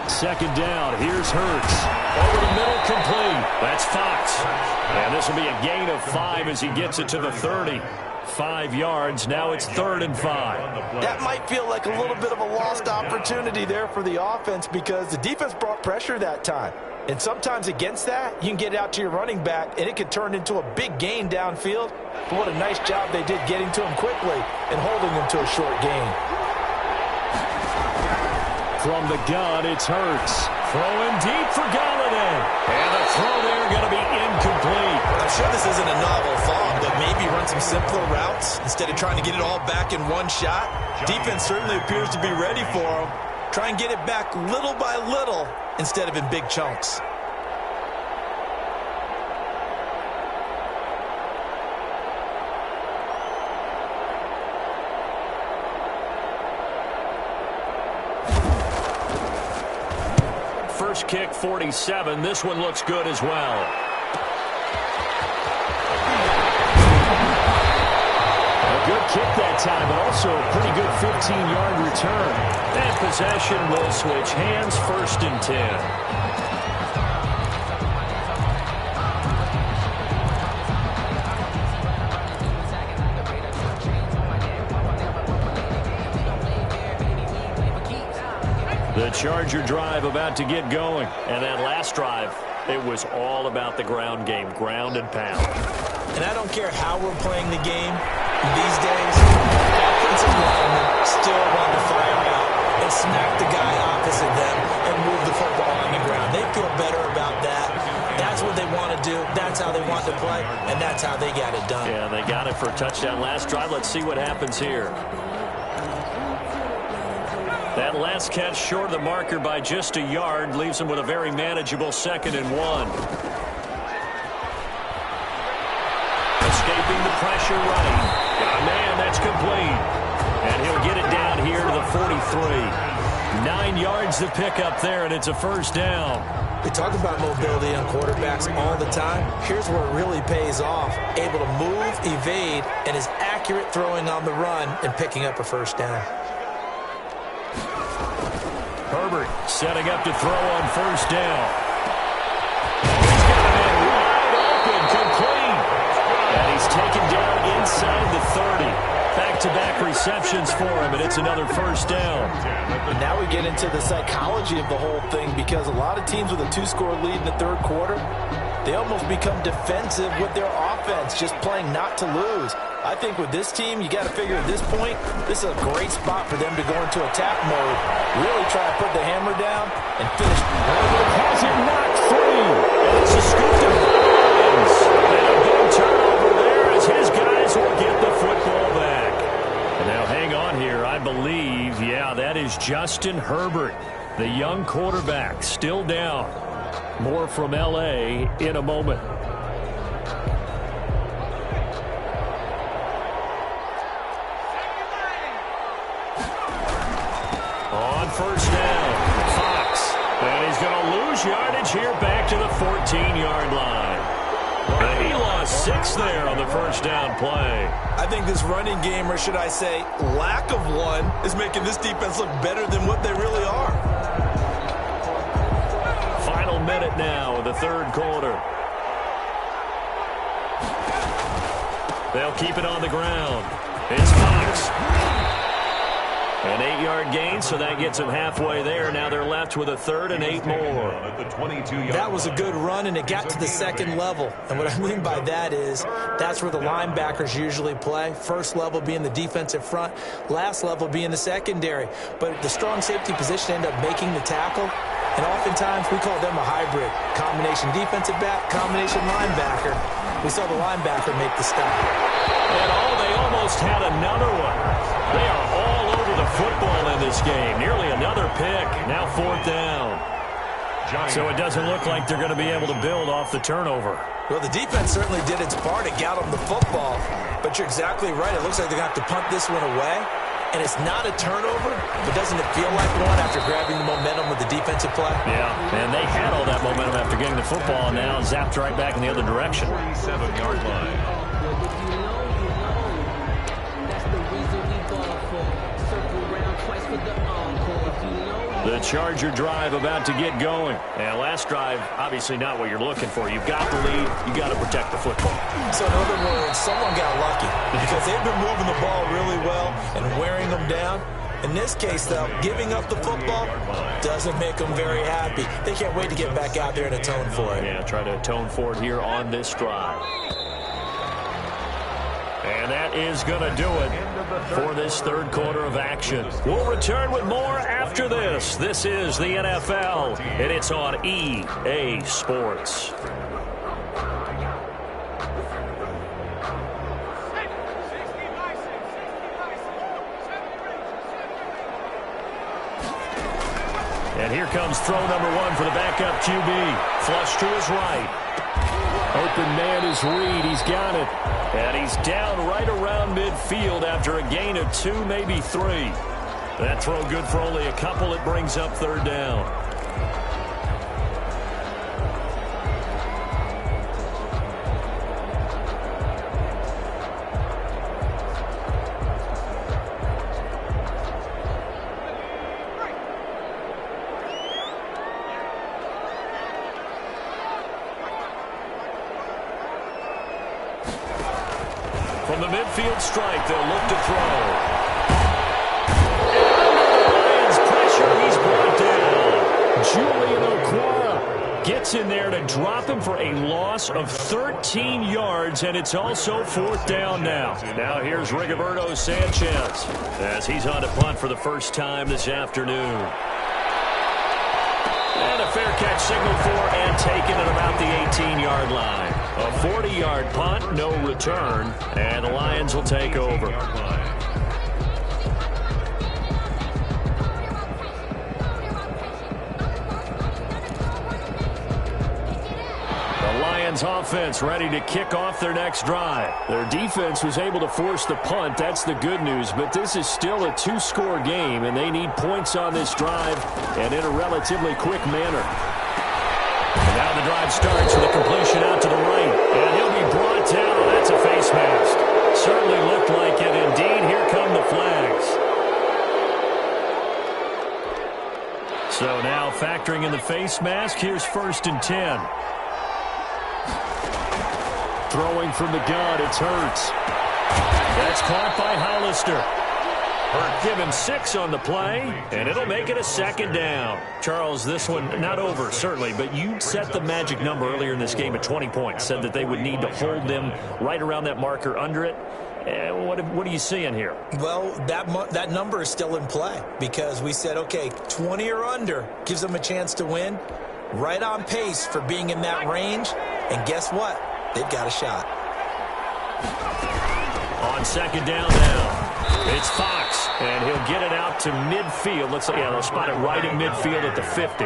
Second down, here's Hurts. Over the middle, complete. That's Fox. And this will be a gain of 5 as he gets it to the 30. 5 yards, now it's 3rd and 5. That might feel like a little bit of a lost opportunity there for the offense, because the defense brought pressure that time. And sometimes against that, you can get it out to your running back, and it could turn into a big gain downfield. But what a nice job they did getting to him quickly and holding him to a short gain. From the gun, it's Hurts. Throwing deep for Galladay. And the throw there going to be incomplete. I'm sure this isn't a novel thought, but maybe run some simpler routes instead of trying to get it all back in one shot. Defense certainly appears to be ready for him. Try and get it back little by little instead of in big chunks. First kick, 47. This one looks good as well. A good kick that time, but also a pretty good 15-yard return. And possession will switch hands, 1st and 10. The Charger drive about to get going. And that last drive, it was all about the ground game, ground and pound. And I don't care how we're playing the game these days, offensive linemen still want to fire out and smack the guy opposite them and move the football on the ground. They feel better about that. That's what they want to do. That's how they want to play, and that's how they got it done. Yeah, they got it for a touchdown last drive. Let's see what happens here. That last catch short of the marker by just a yard leaves him with a very manageable 2nd and 1. Escaping the pressure running. Got a man, that's complete. And he'll get it down here to the 43. 9 yards to pick up there, and it's a 1st down. We talk about mobility on quarterbacks all the time. Here's where it really pays off. Able to move, evade, and is accurate throwing on the run and picking up a 1st down. Herbert setting up to throw on 1st down. He's got a man wide open, complete. And he's taken down inside the 30. Back-to-back receptions for him, and it's another 1st down. And now we get into the psychology of the whole thing, because a lot of teams with a 2-score lead in the 3rd quarter, they almost become defensive with their offense, just playing not to lose. I think with this team, you got to figure at this point, this is a great spot for them to go into attack mode, really try to put the hammer down and finish. Has it knocked free, and it's a scoop to Lions. And a big turnover there as his guys will get the football back. And now hang on here, I believe, yeah, that is Justin Herbert, the young quarterback, still down. More from L.A. in a moment. On 1st down, Fox. And he's going to lose yardage here back to the 14-yard line. And he lost 6 there on the 1st down play. I think this running game, or should I say lack of one, is making this defense look better than what they really are. Final minute now of the 3rd quarter. They'll keep it on the ground. It's Fox. An 8-yard gain, so that gets them halfway there. Now they're left with a 3rd and 8 more. That was a good run, and it got to the second level. And what I mean by that is that's where the linebackers usually play. First level being the defensive front, last level being the secondary. But the strong safety position ended up making the tackle, and oftentimes we call them a hybrid. Combination defensive back, combination linebacker. We saw the linebacker make the stop. And they almost had another one. They are all over the football in this game. Nearly another pick. Now 4th down. So it doesn't look like they're going to be able to build off the turnover. Well, the defense certainly did its part to get them the football. But you're exactly right. It looks like they're going to have to punt this one away. And it's not a turnover, but doesn't it feel like one after grabbing the momentum with the defensive play? Yeah, and they had all that momentum after getting the football, and now zapped right back in the other direction. 47-yard line. The Charger drive about to get going. And last drive, obviously not what you're looking for. You've got the lead. You've got to protect the football. So in other words, someone got lucky because they've been moving the ball really well and wearing them down. In this case, though, giving up the football doesn't make them very happy. They can't wait to get back out there and atone for it. Yeah, try to atone for it here on this drive. And that is going to do it for this 3rd quarter of action. We'll return with more after this. This is the NFL, and it's on EA Sports. And here comes throw number 1 for the backup QB. Flush to his right. Open man is Reed. He's got it. And he's down right around midfield after a gain of 2, maybe 3. That throw good for only a couple. It brings up 3rd down. From the midfield strike, they'll look to throw. And Lions pressure, he's brought down. Julian Okwara gets in there to drop him for a loss of 13 yards, and it's also 4th down now. Now here's Rigoberto Sanchez as he's on to punt for the first time this afternoon. And a fair catch signaled for and taken at about the 18-yard line. A 40-yard punt, no return, and the Lions will take over. The Lions offense ready to kick off their next drive. Their defense was able to force the punt. That's the good news, but this is still a 2-score game, and they need points on this drive and in a relatively quick manner. And now the drive starts with a completion out to the right. And he'll be brought down. Oh, that's a face mask. Certainly looked like it. Indeed, here come the flags. So now factoring in the face mask, here's 1st and 10. Throwing from the gun, it's Hurts. That's caught by Hollister. Give him 6 on the play, and it'll make it a 2nd down. Charles, this one not over, certainly, but you set the magic number earlier in this game at 20 points, said that they would need to hold them right around that marker under it. What are you seeing here? Well, that number is still in play because we said, okay, 20 or under gives them a chance to win. Right on pace for being in that range, and guess what? They've got a shot. On 2nd down now. It's Fox, and he'll get it out to midfield. They'll spot it right at midfield at the 50.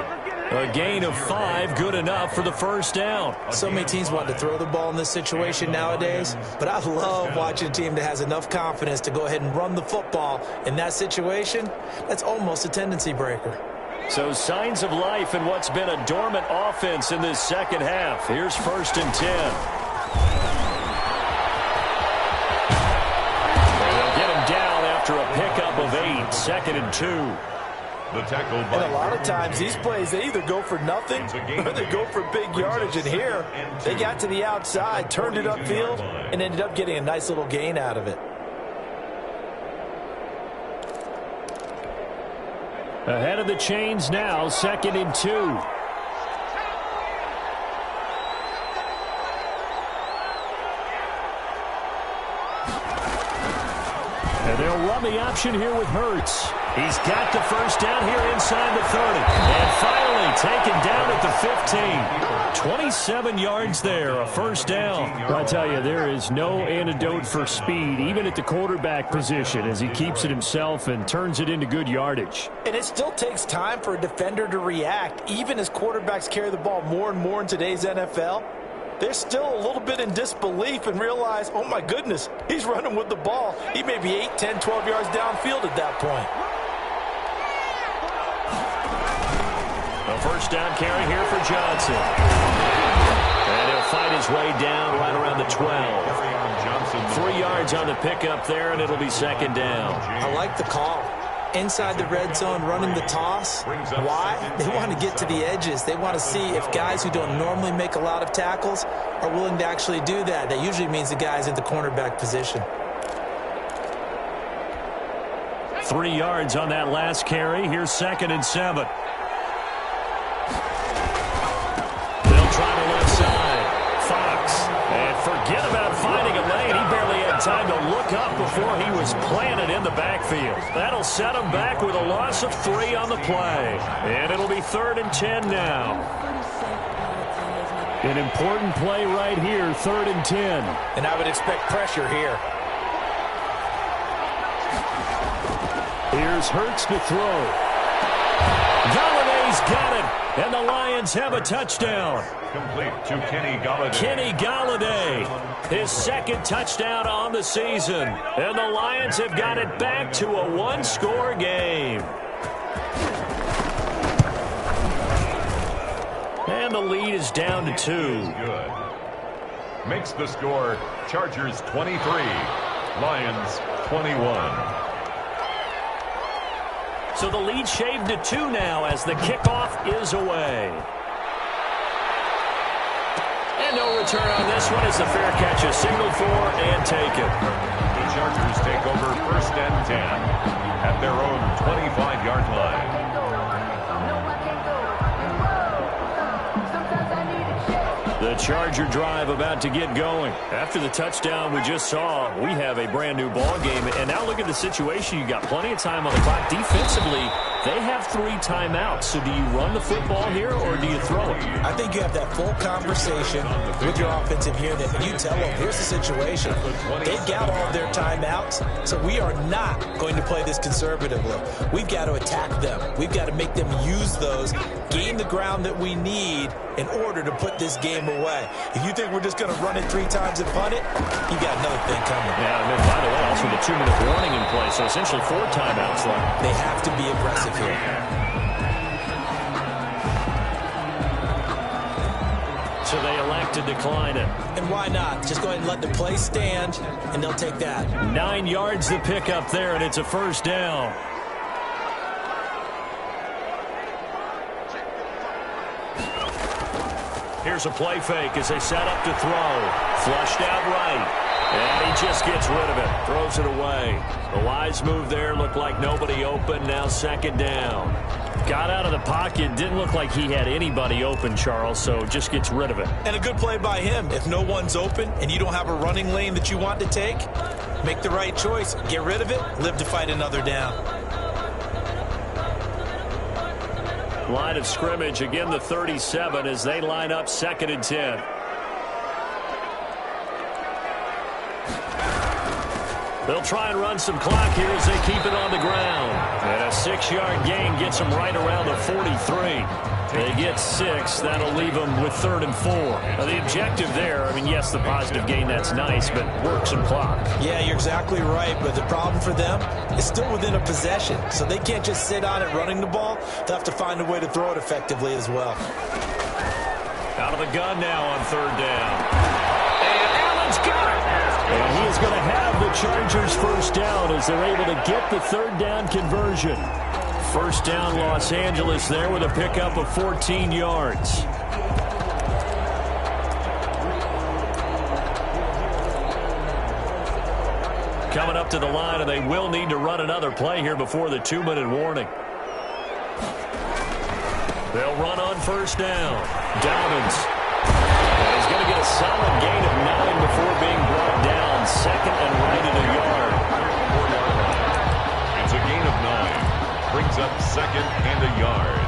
A gain of 5, good enough for the 1st down. So many teams want to throw the ball in this situation nowadays, but I love watching a team that has enough confidence to go ahead and run the football. In that situation, that's almost a tendency breaker. So signs of life in what's been a dormant offense in this 2nd half. Here's 1st and 10. After a pickup of 8, 2nd and 2. The tackle by and a lot of times these plays, they either go for nothing or they go for big yardage. And here, they got to the outside, turned it upfield, and ended up getting a nice little gain out of it. Ahead of the chains now, 2nd and 2. And they'll run the option here with Hurts. He's got the first down here inside the 30. And finally taken down at the 15. 27 yards there, a first down. I tell you, there is no antidote for speed, even at the quarterback position, as he keeps it himself and turns it into good yardage. And it still takes time for a defender to react, even as quarterbacks carry the ball more and more in today's NFL. They're still a little bit in disbelief and realize, oh my goodness, he's running with the ball. He may be 8, 10, 12 yards downfield at that point. A first down carry here for Johnson. And he'll fight his way down right around the 12. 3 yards on the pickup there, and it'll be 2nd down. I like the call. Inside the red zone, running the toss. Why? They want to get to the edges. They want to see if guys who don't normally make a lot of tackles are willing to actually do that. That usually means the guys at the cornerback position. 3 yards on that last carry. Here's 2nd and 7. They'll try the left side. Fox. And forget about finding a lane. He barely had time to look up before he was planted in the backfield. That'll set him back with a loss of 3 on the play. And it'll be 3rd and 10 now. An important play right here, 3rd and 10. And I would expect pressure here. Here's Hurts to throw. Galladay's got it. And the Lions have a touchdown. Complete to Kenny Galladay. Kenny Galladay, his 2nd touchdown on the season. And the Lions have got it back to a 1-score game. And the lead is down to 2. Good. Makes the score Chargers 23, Lions 21. So the lead shaved to 2 now as the kickoff is away. And no return on this one as the fair catch is signaled for and taken. The Chargers take over 1st and 10 at their own 25-yard line. The Charger drive about to get going. After the touchdown we just saw, we have a brand new ball game. And now look at the situation. You got plenty of time on the clock. Defensively, they have 3 timeouts. So do you run the football here or do you throw it? I think you have that full conversation with your offensive unit, and you tell them, here's the situation. They've got all of their timeouts, so we are not going to play this conservatively. We've got to attack them. We've got to make them use those, gain the ground that we need in order to put this game away. If you think we're just going to run it 3 times and punt it, you got another thing coming. Yeah, and then by the way, also the 2-minute warning in play, so essentially 4 timeouts left. They have to be aggressive here. So they elect to decline it. And why not? Just go ahead and let the play stand, and they'll take that. 9 yards to pick up there, and it's a first down. Here's a play fake as they set up to throw. Flushed out right. And he just gets rid of it. Throws it away. A wise move there. Looked like nobody open. Now 2nd down. Got out of the pocket. Didn't look like he had anybody open, Charles, so just gets rid of it. And a good play by him. If no one's open and you don't have a running lane that you want to take, make the right choice. Get rid of it. Live to fight another down. Line of scrimmage, again the 37 as they line up 2nd and 10. They'll try and run some clock here as they keep it on the ground. And a 6-yard gain gets them right around the 43. They get 6. That'll leave them with 3rd and 4. Now, the objective there, I mean, yes, the positive gain, that's nice, but work some clock. Yeah, you're exactly right, but the problem for them is still within a possession. So they can't just sit on it running the ball. They'll have to find a way to throw it effectively as well. Out of the gun now on 3rd down. And Allen's got it. And he is going to have the Chargers first down as they're able to get the 3rd down conversion. First down Los Angeles there with a pickup of 14 yards. Coming up to the line, and they will need to run another play here before the 2-minute warning. They'll run on first down. Dobbins. And he's going to get a solid gain of 9 before being brought down. Second and right at a yard. It's a gain of 9. Brings up second and a yard.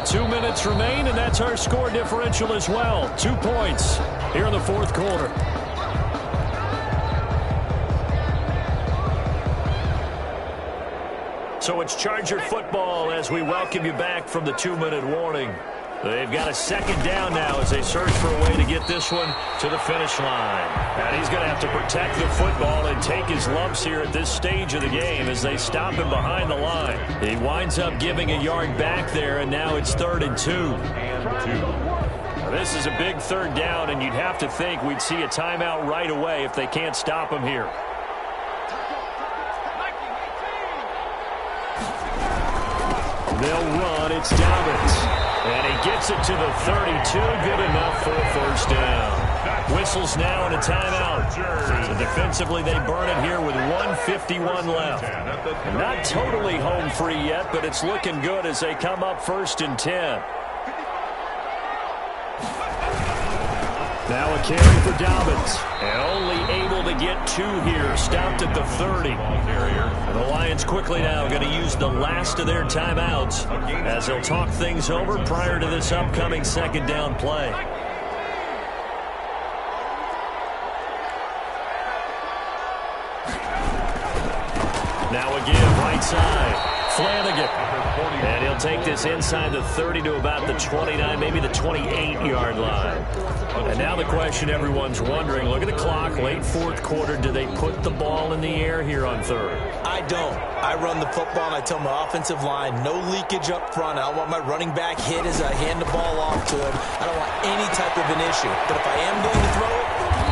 2 minutes remain, and that's our score differential as well. 2 points here in the fourth quarter. So it's Charger football as we welcome you back from the 2-minute warning. They've got a second down now as they search for a way to get this one to the finish line. And he's going to have to protect the football and take his lumps here at this stage of the game as they stop him behind the line. He winds up giving a yard back there, and now it's 3rd and 2. Now, this is a big third down, and you'd have to think we'd see a timeout right away if they can't stop him here. They'll run. It's Dobbins. And he gets it to the 32. Good enough for a first down. Whistles now and a timeout. So defensively, they burn it here with 1:51 left. Not totally home free yet, but it's looking good as they come up 1st and 10. Now a carry for Dobbins. And only able to get 2 here. Stopped at the 30. And the Lions quickly now going to use the last of their timeouts as they'll talk things over prior to this upcoming second down play. Now again, right side. Flanagan. And he'll take this inside the 30 to about the 29, maybe the 28-yard line. And now the question everyone's wondering, look at the clock, late fourth quarter, do they put the ball in the air here on 3rd? I don't. I run the football, and I tell my offensive line, no leakage up front. I don't want my running back hit as I hand the ball off to him. I don't want any type of an issue. But if I am going to throw it,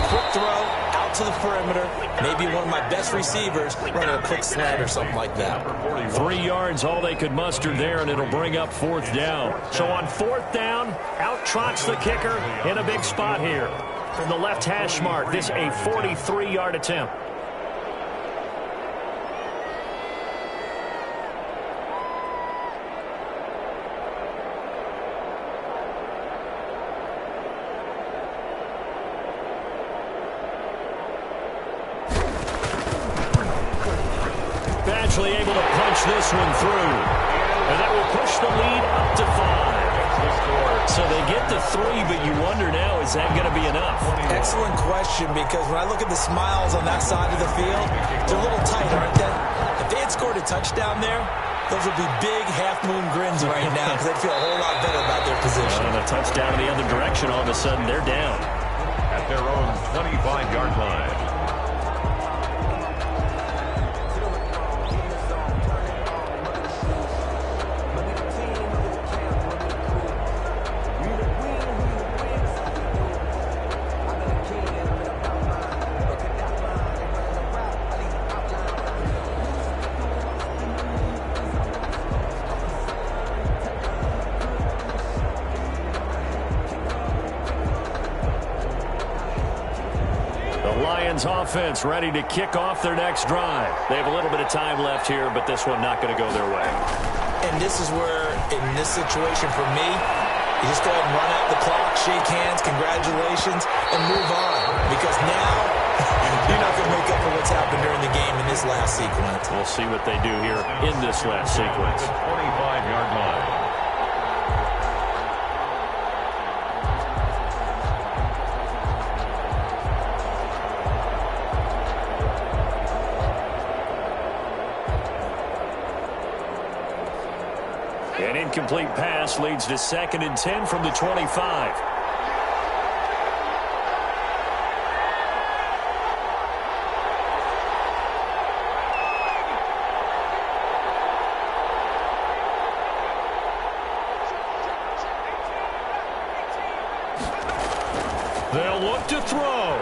quick throw, out to the perimeter, maybe one of my best receivers running a quick slant or something like that. 3 yards, all they could muster there, and it'll bring up 4th down. So on 4th down, out trots the kicker in a big spot here. From the left hash mark, this a 43-yard attempt. Able to punch this one through. And that will push the lead up to 5. So they get to 3, but you wonder now, is that going to be enough? Excellent question, because when I look at the smiles on that side of the field, they're a little tight, aren't they? If they had scored a touchdown there, those would be big half-moon grins right now because they'd feel a whole lot better about their position. And a touchdown in the other direction, all of a sudden they're down. At their own 25-yard line. Offense ready to kick off their next drive. They have a little bit of time left here, but this one not going to go their way. And this is where, in this situation for me, you just go ahead and run out the clock, shake hands, congratulations, and move on. Because now, you're not going to make up for what's happened during the game in this last sequence. We'll see what they do here in this last sequence. 25-yard line. An incomplete pass leads to 2nd and 10 from the 25. They'll look to throw.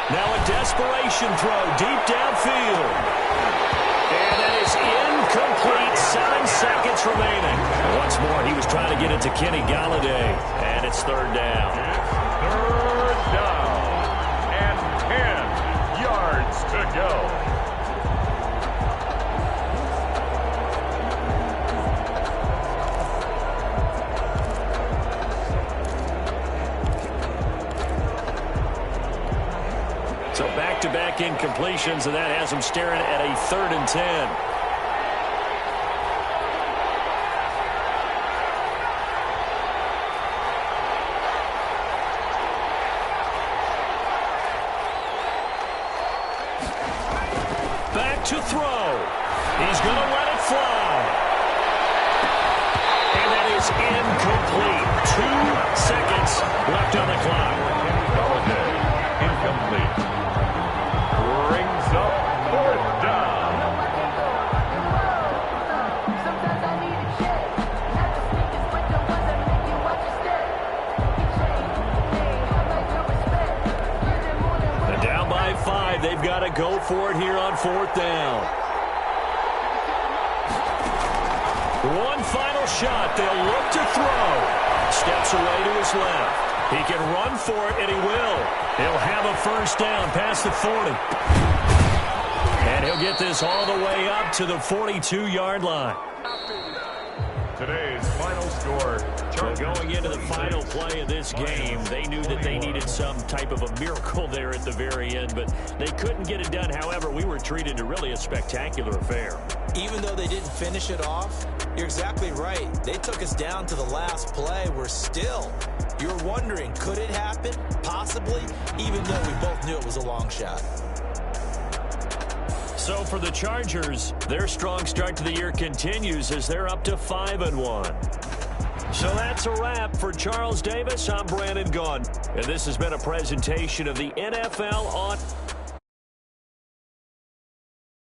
Now a desperation throw deep downfield. And that is incomplete. 7 seconds remaining. And once more, he was trying to get it to Kenny Golladay. And it's 3rd down. Third down. And 10 yards to go. back-to-back incompletions, and that has them staring at a 3rd and 10. Back to throw. He's going to let it fly. And that is incomplete. 2 seconds left on the clock. Galladay, incomplete. Brings up 4th down. And down by 5. They've got to go for it here on 4th down. One final shot. They'll look to throw. Steps away to his left. He can run for it, and he will. He'll have a 1st down past the 40. And he'll get this all the way up to the 42-yard line. Today's final score. Going into the final play of this game, they knew that they needed some type of a miracle there at the very end, but they couldn't get it done. However, we were treated to really a spectacular affair. Even though they didn't finish it off, you're exactly right. They took us down to the last play. You're wondering, could it happen? Possibly, even though we both knew it was a long shot. So for the Chargers, their strong start to the year continues as they're up to 5-1. So that's a wrap for Charles Davis. I'm Brandon Gaudin, and this has been a presentation of the NFL on